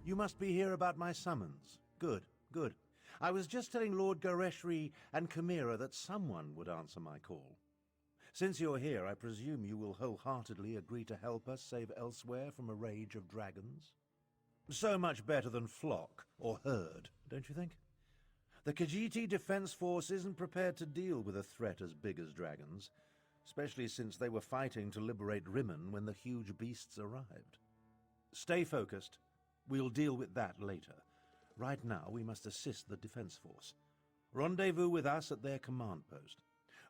You must be here about my summons. Good, good. I was just telling Lord Gareshri and Chimera that someone would answer my call. Since you're here, I presume you will wholeheartedly agree to help us save Elsewhere from a rage of dragons? So much better than flock or herd, don't you think? The Khajiit Defense Force isn't prepared to deal with a threat as big as dragons, especially since they were fighting to liberate Rimmon when the huge beasts arrived. Stay focused. We'll deal with that later. Right now, we must assist the Defense Force. Rendezvous with us at their command post.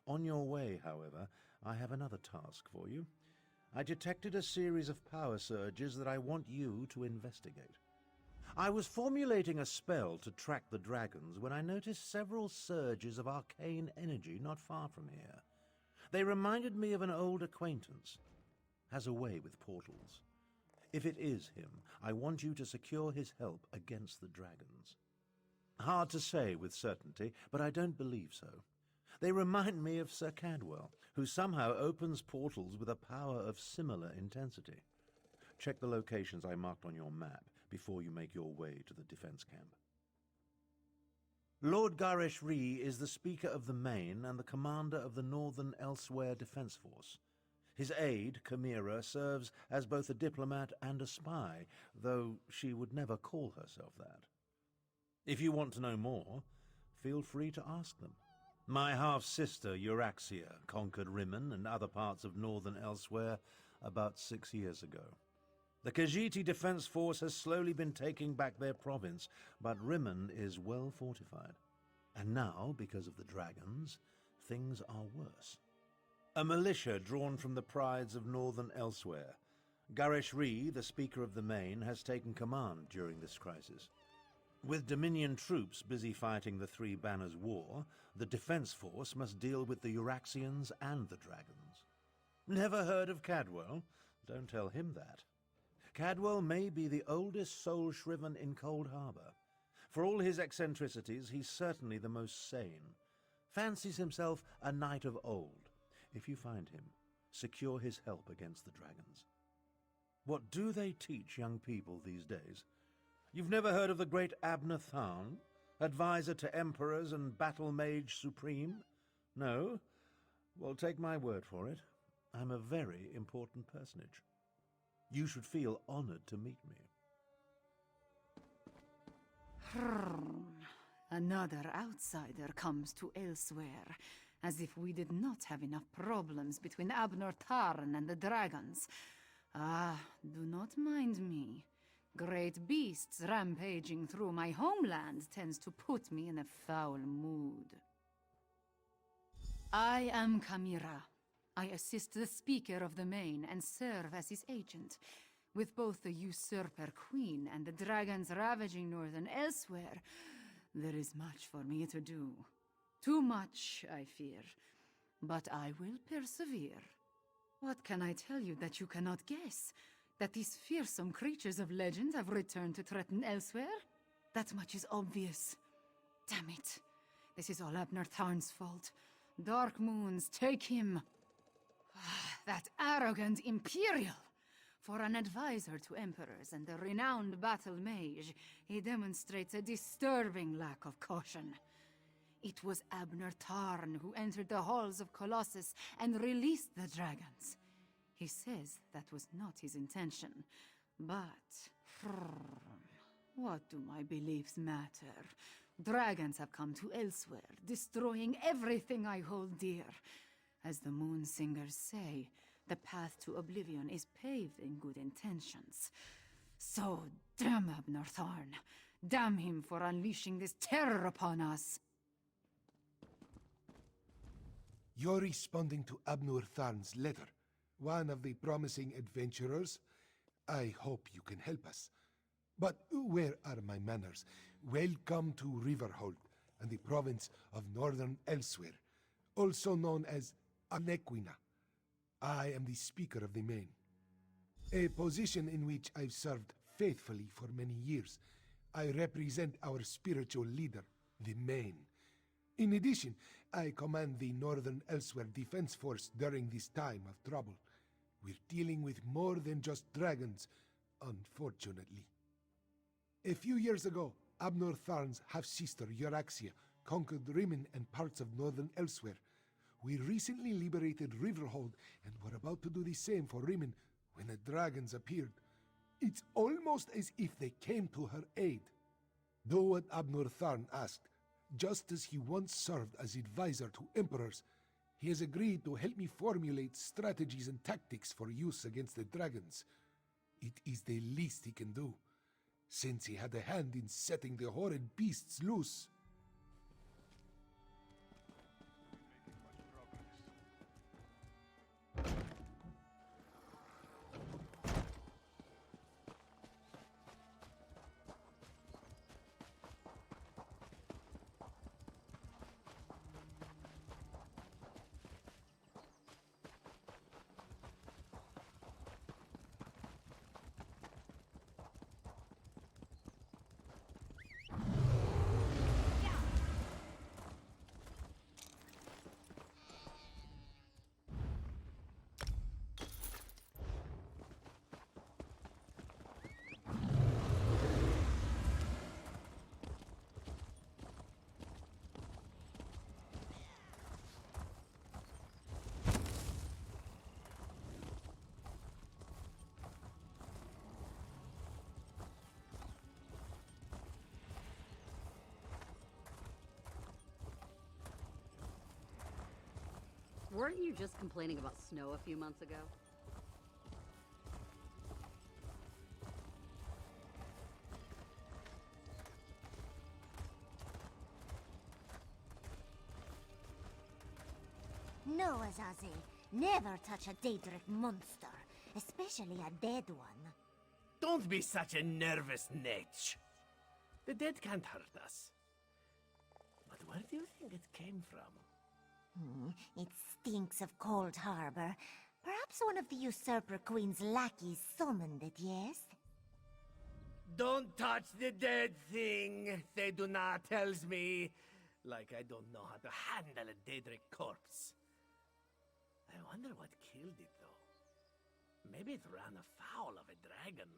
On your way, however, I have another task for you. I detected a series of power surges that I want you to investigate. I was formulating a spell to track the dragons when I noticed several surges of arcane energy not far from here. They reminded me of an old acquaintance. Has a way with portals. If it is him, I want you to secure his help against the dragons. Hard to say with certainty, but I don't believe so. They remind me of Sir Cadwell, who somehow opens portals with a power of similar intensity. Check the locations I marked on your map before you make your way to the defense camp. Lord Gareshri is the Speaker of the Main and the commander of the Northern Elsewhere Defense Force. His aide, Chimera, serves as both a diplomat and a spy, though she would never call herself that. If you want to know more, feel free to ask them. My half-sister, Euraxia, conquered Rimmon and other parts of Northern Elsewhere about 6 years ago. The Khajiit Defense Force has slowly been taking back their province, but Rimmon is well fortified. And now, because of the dragons, things are worse. A militia drawn from the prides of Northern Elsewhere. Gareshri, the Speaker of the Main, has taken command during this crisis. With Dominion troops busy fighting the Three Banners War, the Defense Force must deal with the Euraxians and the dragons. Never heard of Cadwell? Don't tell him that. Cadwell may be the oldest soul-shriven in Cold Harbor. For all his eccentricities, he's certainly the most sane. Fancies himself a knight of old. If you find him, secure his help against the dragons. What do they teach young people these days? You've never heard of the great Abner Tharn, advisor to emperors and battle mage supreme? No? Well, take my word for it. I'm a very important personage. You should feel honored to meet me. Another outsider comes to Elsewhere, as if we did not have enough problems between Abner Tharn and the dragons. Ah, do not mind me. Great beasts rampaging through my homeland tends to put me in a foul mood. I am Chimera. I assist the Speaker of the Main and serve as his agent. With both the usurper queen and the dragons ravaging Northern Elsewhere, there is much for me to do. Too much, I fear. But I will persevere. What can I tell you that you cannot guess? That these fearsome creatures of legend have returned to threaten Elsewhere? That much is obvious. Damn it. This is all Abner Tharn's fault. Dark Moons, take him! That arrogant Imperial! For an advisor to emperors and a renowned battle mage, he demonstrates a disturbing lack of caution. It was Abner Tharn who entered the halls of Colossus and released the dragons. He says that was not his intention, but... what do my beliefs matter? Dragons have come to Elsewhere, destroying everything I hold dear. As the Moon Singers say, the path to oblivion is paved in good intentions. So, damn Abner Tharn. Damn him for unleashing this terror upon us. You're responding to Abner Tharn's letter. One of the promising adventurers. I hope you can help us. But where are my manners? Welcome to Riverhold and the province of Northern Elsewhere, also known as Anequina. I am the Speaker of the Main, a position in which I've served faithfully for many years. I represent our spiritual leader, the Main. In addition, I command the Northern Elsewhere Defense Force during this time of trouble. We're dealing with more than just dragons, unfortunately. A few years ago, Abnor Tharn's half-sister, Euraxia, conquered Rimmon and parts of northern Elsewhere. We recently liberated Riverhold and were about to do the same for Rimmon when the dragons appeared. It's almost as if they came to her aid. Do what Abnor Tharn asked. Just as he once served as advisor to emperors, he has agreed to help me formulate strategies and tactics for use against the dragons. It is the least he can do, since he had a hand in setting the horrid beasts loose. Weren't you just complaining about snow a few months ago? No, Azazi. Never touch a Daedric monster, especially a dead one. Don't be such a nervous netch. The dead can't hurt us. But where do you think it came from? It stinks of Cold Harbor. Perhaps one of the Usurper Queen's lackeys summoned it, yes? Don't touch the dead thing, Theduna tells me. Like I don't know how to handle a Daedric corpse. I wonder what killed it, though. Maybe it ran afoul of a dragon.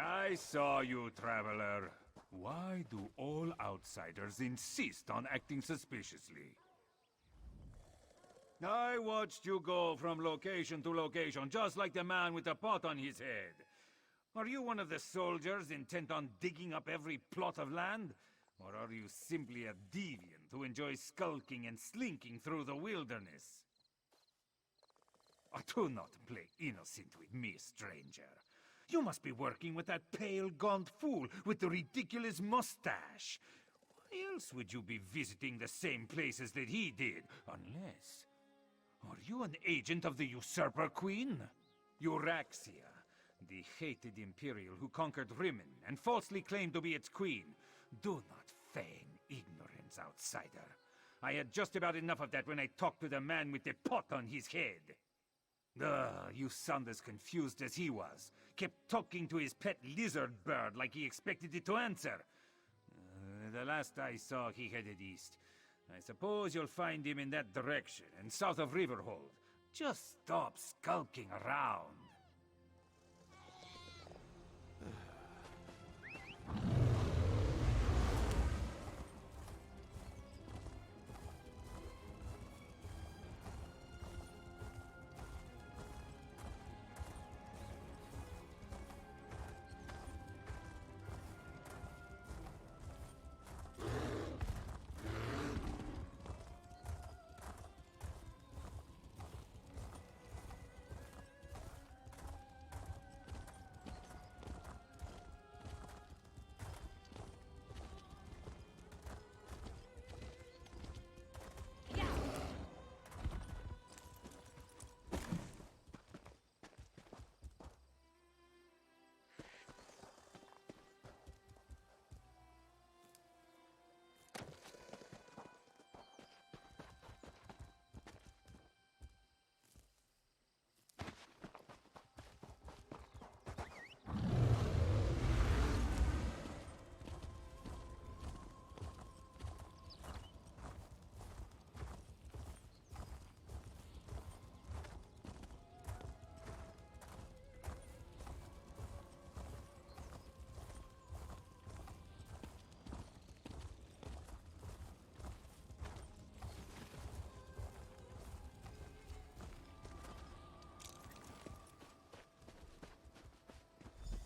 I saw you, traveler. Why do all outsiders insist on acting suspiciously? I watched you go from location to location, just like the man with the pot on his head. Are you one of the soldiers intent on digging up every plot of land? Or are you simply a deviant who enjoys skulking and slinking through the wilderness? Do not play innocent with me, stranger. You must be working with that pale, gaunt fool with the ridiculous mustache. Why else would you be visiting the same places that he did? Unless... Are you an agent of the Usurper Queen? Euraxia, the hated Imperial who conquered Rimmon and falsely claimed to be its queen. Do not feign ignorance, outsider. I had just about enough of that when I talked to the man with the pot on his head. You sound as confused as he was. Kept talking to his pet lizard bird like he expected it to answer. The last I saw, he headed east. I suppose you'll find him in that direction, and south of Riverhold. Just stop skulking around.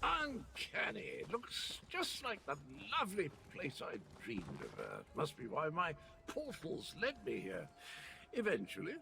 Uncanny. It looks just like the lovely place I dreamed of. Must be why my portals led me here. Eventually.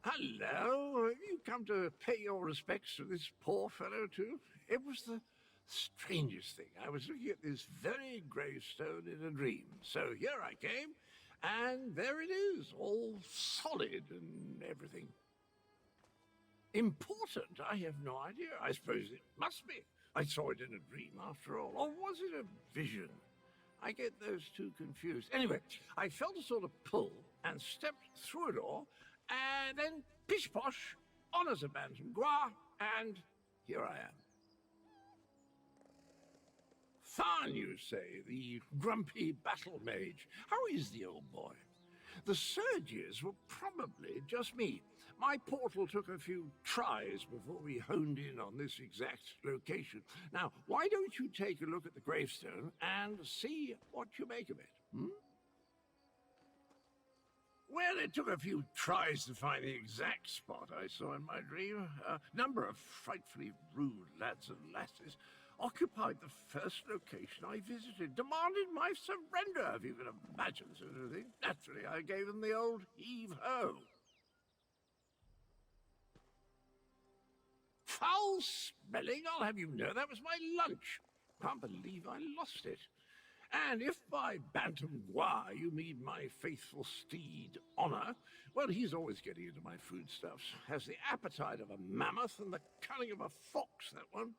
Hello, have you come to pay your respects to this poor fellow too? It was the strangest thing. I was looking at this very gravestone in a dream. So here I came, and there it is, all solid and everything. Important? I have no idea. I suppose it must be. I saw it in a dream after all. Or was it a vision? I get those two confused. Anyway, I felt a sort of pull and stepped through a door, and then pish-posh, honours abandoned, gras, and here I am. Tharn, you say, the grumpy battle mage. How is the old boy? The surges were probably just me. My portal took a few tries before we honed in on this exact location. Now, why don't you take a look at the gravestone and see what you make of it, hmm? Well, it took a few tries to find the exact spot I saw in my dream. A number of frightfully rude lads and lasses occupied the first location I visited, demanded my surrender, if you can imagine such a thing. Naturally, I gave them the old heave-ho. Foul smelling, I'll have you know, that was my lunch. Can't believe I lost it. And if by Bantam Gua you mean my faithful steed, Honor, well, he's always getting into my foodstuffs. Has the appetite of a mammoth and the cunning of a fox, that one.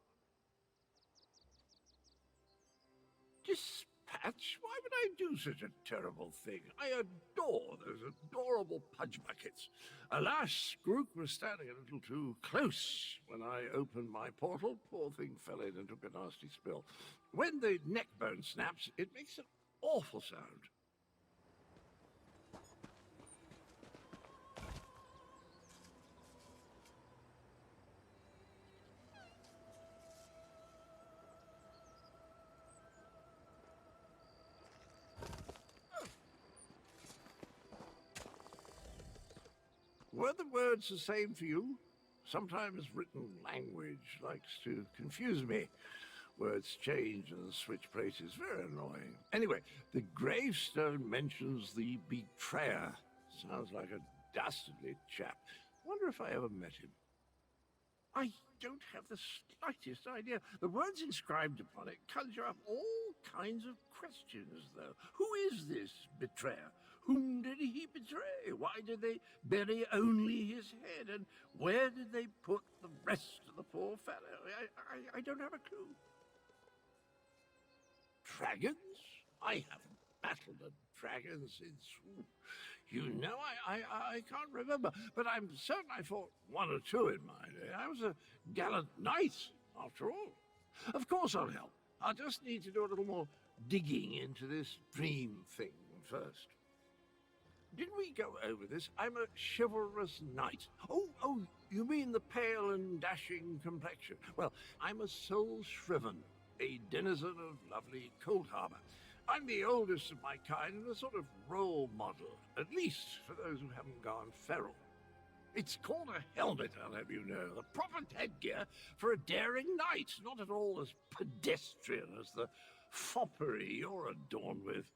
Dispatch? Why would I do such a terrible thing? I adore those adorable pudge buckets. Alas, Skrook was standing a little too close when I opened my portal. Poor thing fell in and took a nasty spill. When the neck bone snaps, it makes an awful sound. Were the words the same for you? Sometimes written language likes to confuse me. Words change and switch places. Very annoying. Anyway, the gravestone mentions the betrayer. Sounds like a dastardly chap. Wonder if I ever met him. I don't have the slightest idea. The words inscribed upon it conjure up all kinds of questions, though. Who is this betrayer? Whom did he betray? Why did they bury only his head? And where did they put the rest of the poor fellow? I don't have a clue. Dragons? I haven't battled a dragon since... You know, I can't remember, but I'm certain I fought one or two in my day. I was a gallant knight, after all. Of course I'll help. I'll just need to do a little more digging into this dream thing first. Did we go over this? I'm a chivalrous knight. Oh, you mean the pale and dashing complexion? Well, I'm a soul shriven, a denizen of lovely Cold Harbor. I'm the oldest of my kind and a sort of role model, at least for those who haven't gone feral. It's called a helmet, I'll have you know, the proper headgear for a daring knight, not at all as pedestrian as the foppery you're adorned with.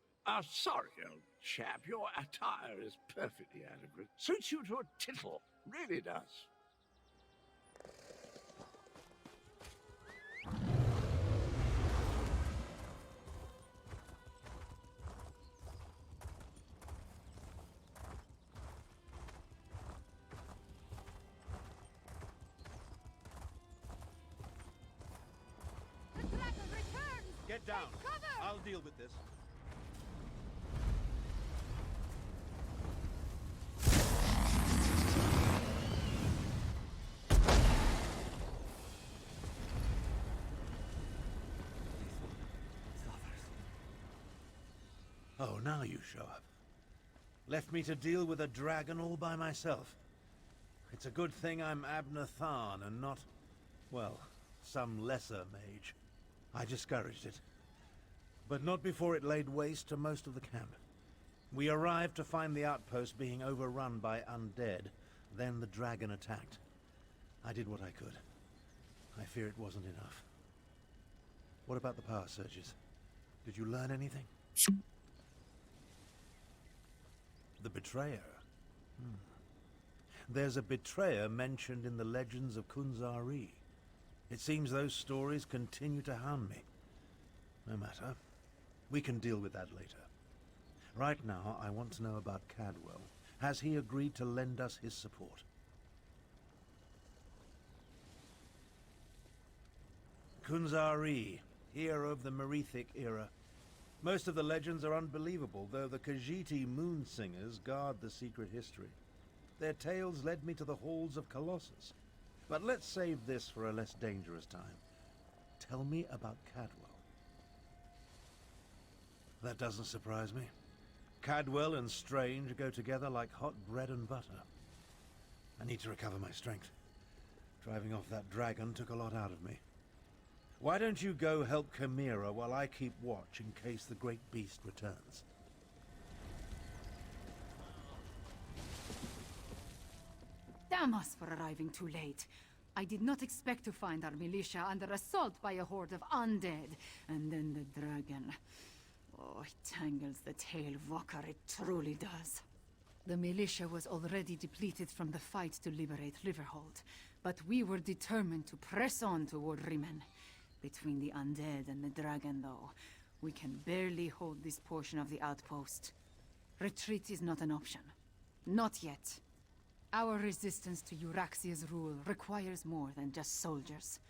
Sorry, old chap, your attire is perfectly adequate. Suits you to a tittle, really does. The dragon returns! Get down. Take cover! I'll deal with this. Oh, now you show up. Left me to deal with a dragon all by myself. It's a good thing I'm Abner Tharn and not, well, some lesser mage. I discouraged it. But not before it laid waste to most of the camp. We arrived to find the outpost being overrun by undead. Then the dragon attacked. I did what I could. I fear it wasn't enough. What about the power surges? Did you learn anything? The betrayer. There's a betrayer mentioned in the legends of Kunzari. It seems those stories continue to hound me. No matter. We can deal with that later. Right now, I want to know about Cadwell. Has he agreed to lend us his support? Kunzari, hero of the Merethic era. Most of the legends are unbelievable, though the Khajiiti moon singers guard the secret history. Their tales led me to the halls of Colossus. But let's save this for a less dangerous time. Tell me about Cadwell. That doesn't surprise me. Cadwell and Strange go together like hot bread and butter. I need to recover my strength. Driving off that dragon took a lot out of me. Why don't you go help Chimera while I keep watch in case the great beast returns? Damn us for arriving too late. I did not expect to find our militia under assault by a horde of undead. And then the dragon. Oh, it tangles the tail, Walker, it truly does. The militia was already depleted from the fight to liberate Riverhold, but we were determined to press on toward Riemann. Between the undead and the dragon, though, We can barely hold this portion of the outpost. Retreat is not an option. Not yet. Our resistance to Euraxia's rule requires more than just soldiers.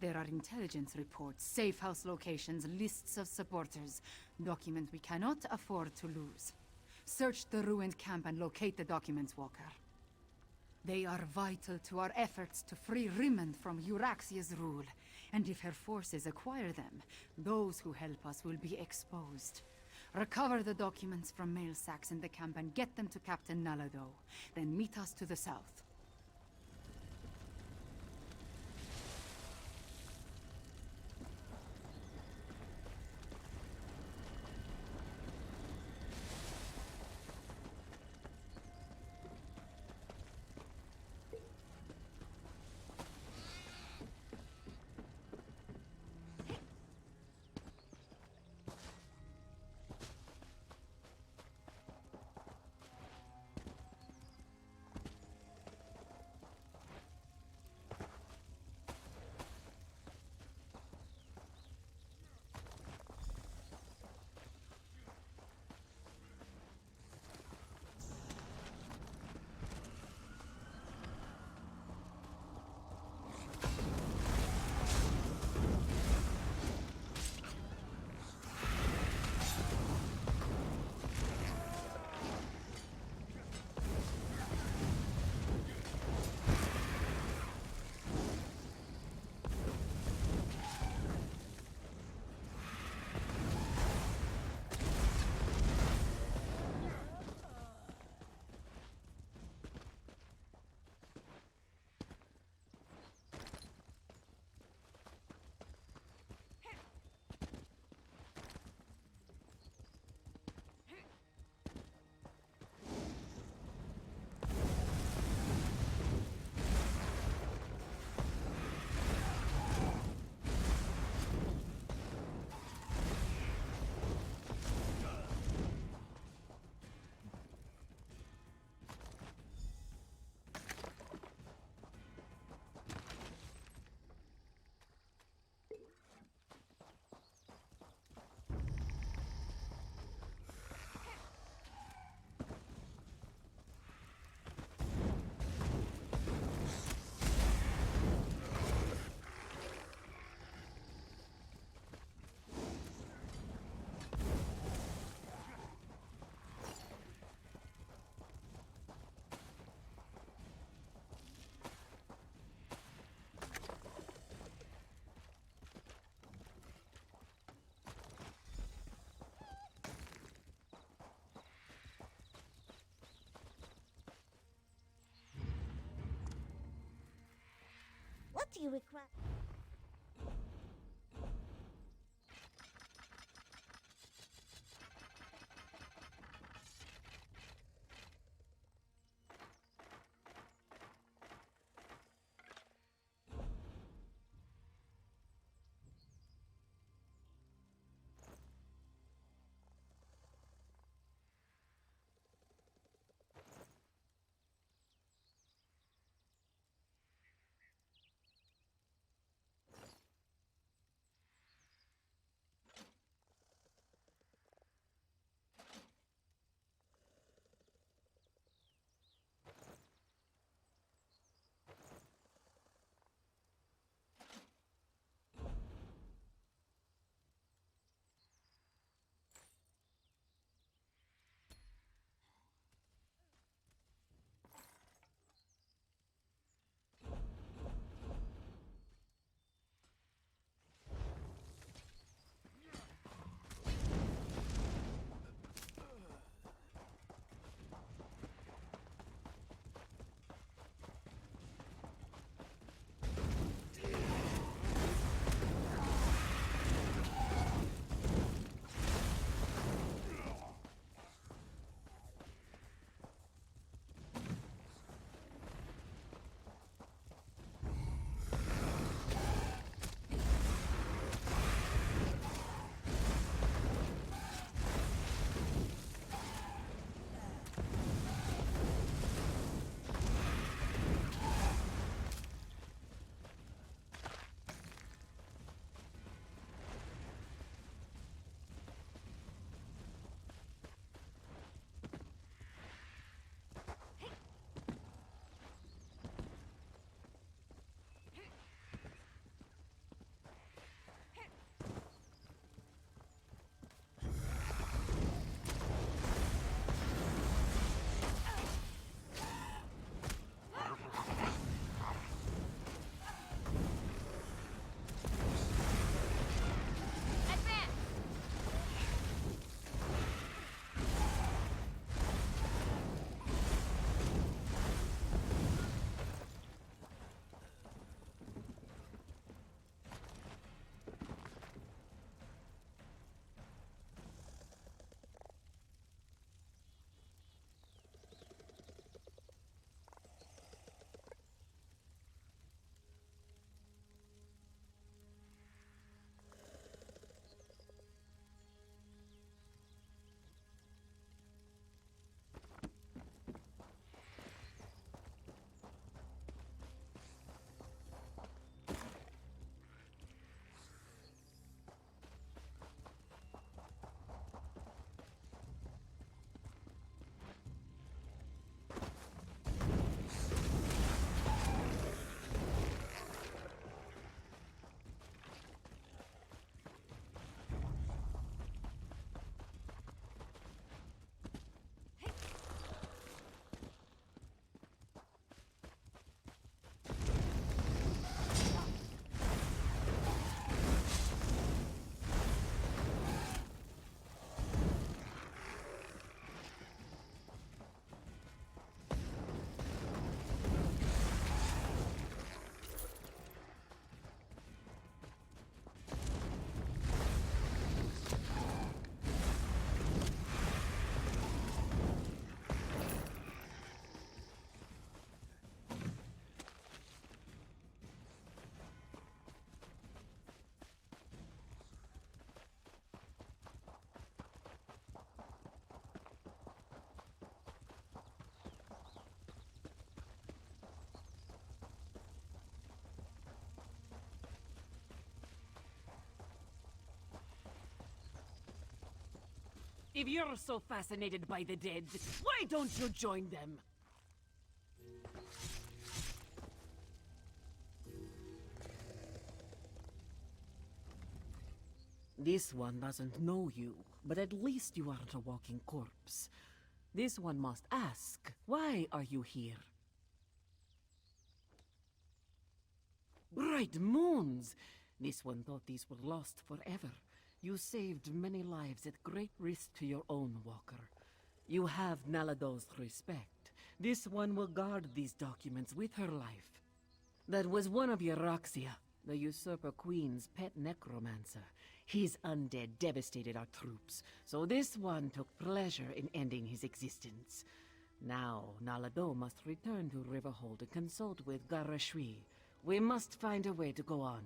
There are intelligence reports, safe house locations, lists of supporters. Documents we cannot afford to lose. Search the ruined camp and locate the documents, Walker. They are vital to our efforts to free Rimond from Euraxia's rule. And if her forces acquire them, those who help us will be exposed. Recover the documents from mail sacks in the camp and get them to Captain Nalado. Then meet us to the south. What do you require? If you're so fascinated by the dead, why don't you join them? This one doesn't know you, but at least you aren't a walking corpse. This one must ask, why are you here? Bright moons! This one thought these were lost forever. You saved many lives at great risk to your own walker. You have Nalado's respect. This one will guard these documents with her life. That was one of Euraxia, the Usurper Queen's pet necromancer. His undead devastated our troops, so this one took pleasure in ending his existence. Now, Nalado must return to Riverhold and consult with Garashri. We must find a way to go on.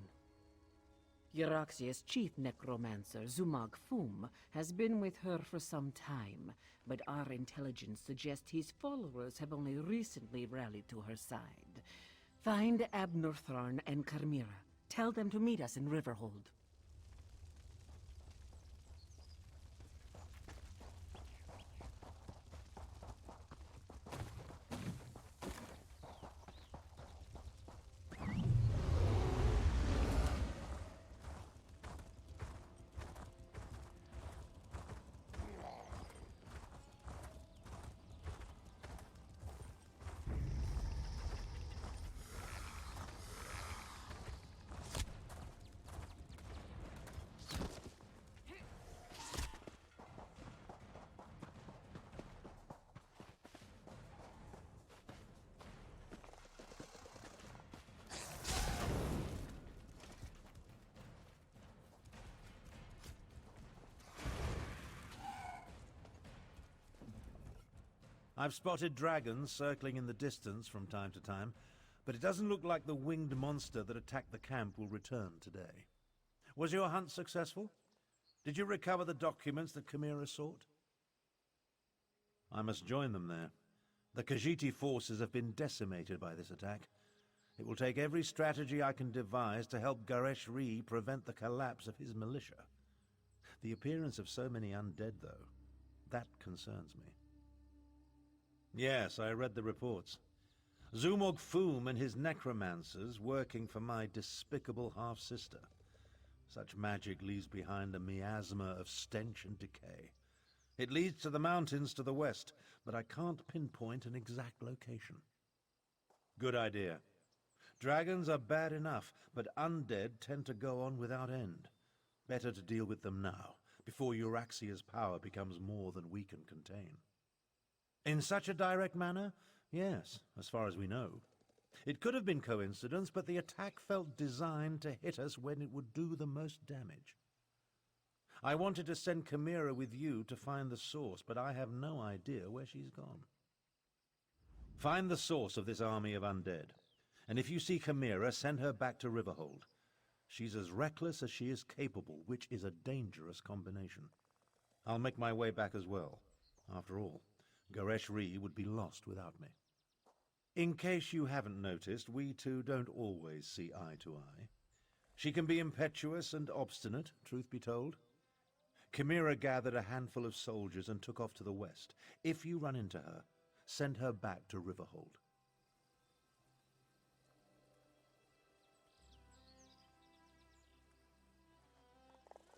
Euraxia's chief necromancer, Zumag Fum, has been with her for some time, but our intelligence suggests his followers have only recently rallied to her side. Find Abnortharn and Carmira. Tell them to meet us in Riverhold. I've spotted dragons circling in the distance from time to time, but it doesn't look like the winged monster that attacked the camp will return today. Was your hunt successful? Did you recover the documents that Chimera sought? I must join them there. The Khajiit forces have been decimated by this attack. It will take every strategy I can devise to help Gareshri prevent the collapse of his militia. The appearance of so many undead, though, that concerns me. Yes, I read the reports. Zumog Foom and his necromancers working for my despicable half-sister. Such magic leaves behind a miasma of stench and decay. It leads to the mountains to the west, but I can't pinpoint an exact location. Good idea. Dragons are bad enough, but undead tend to go on without end. Better to deal with them now, before Euraxia's power becomes more than we can contain. In such a direct manner? Yes, as far as we know. It could have been coincidence, but the attack felt designed to hit us when it would do the most damage. I wanted to send Chimera with you to find the source, but I have no idea where she's gone. Find the source of this army of undead, and if you see Chimera, send her back to Riverhold. She's as reckless as she is capable, which is a dangerous combination. I'll make my way back as well. After all, Gareshri would be lost without me. In case you haven't noticed, we two don't always see eye to eye. She can be impetuous and obstinate, truth be told. Chimera gathered a handful of soldiers and took off to the west. If you run into her, send her back to Riverhold.